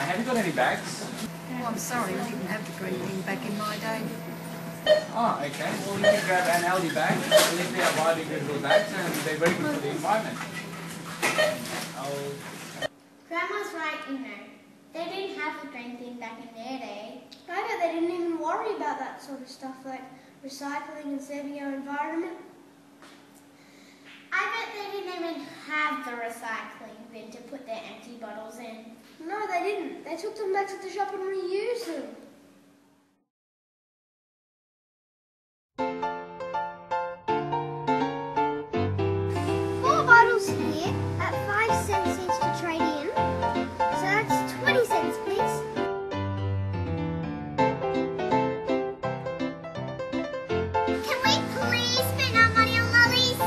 Have you got any bags? Oh, I'm sorry, we didn't have the green thing back in my day. Oh, okay. Well, you can grab an Aldi bag. At least they are biodegradable bags and they're very good for the environment. Grandma's right, you know. They didn't have the green thing back in their day. I know they didn't even worry about that sort of stuff like recycling and saving our environment. I bet they didn't even have the recycling bin to put their empty bottles in. No, they didn't. They took them back to the shop and reused them. Bottles here at 5 cents each to trade in. So that's 20 cents, please. Can we please spend our money on lollies?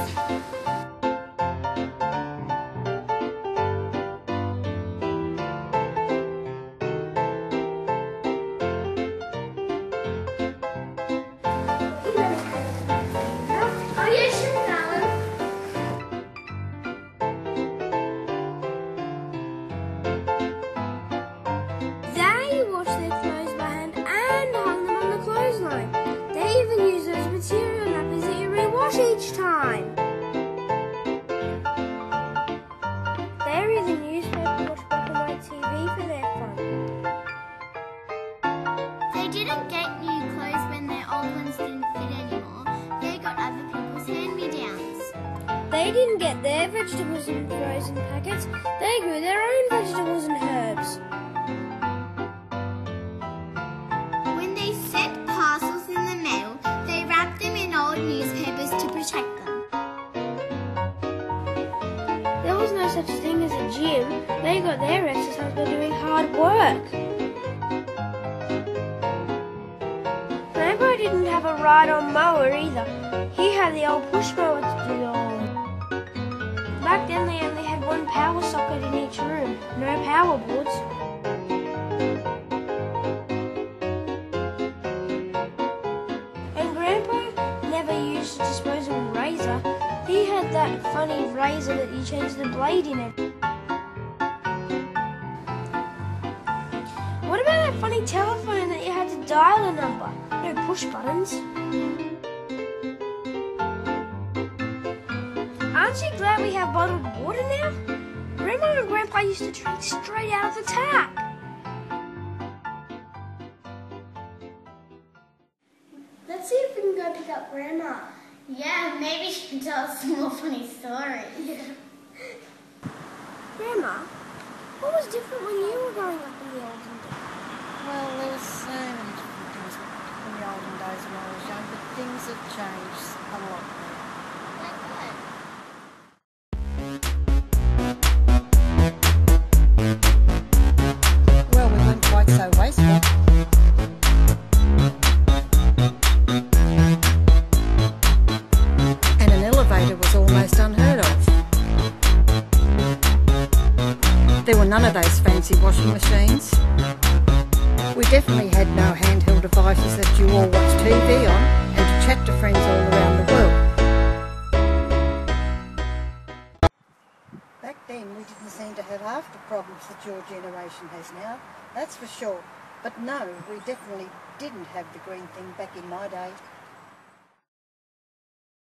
Oh yeah, sure, darling. Washed their clothes by hand and hung them on the clothesline. They even use those material nappies that you rewash each time. They read the newspaper, watch black and white TV for their fun. They didn't get new clothes when their old ones didn't fit anymore. They got other people's hand-me-downs. They didn't get their vegetables in frozen packets. They grew their own vegetables and herbs. Newspapers to protect them. There was no such thing as a gym. They got their exercise by doing hard work. Grandpa didn't have a ride-on mower either. He had the old push mower to do it all. Back then they only had one power socket in each room, no power boards. Disposable razor. He had that funny razor that you change the blade in it. What about that funny telephone that you had to dial a number? No push buttons. Aren't you glad we have bottled water now? Grandma and Grandpa used to drink straight out of the tap. Let's see if we can go pick up Grandma. Yeah, maybe she can tell us some more funny stories. Yeah. Grandma, what was different when you were growing up in the olden days? Well, there was so many different things in the olden days when I was young, but things have changed a lot now. Like what? Well, we weren't quite so wasteful. Was almost unheard of. There were none of those fancy washing machines. We definitely had no handheld devices that you all watch TV on and to chat to friends all around the world. Back then we didn't seem to have half the problems that your generation has now, that's for sure. But no, we definitely didn't have the green thing back in my day.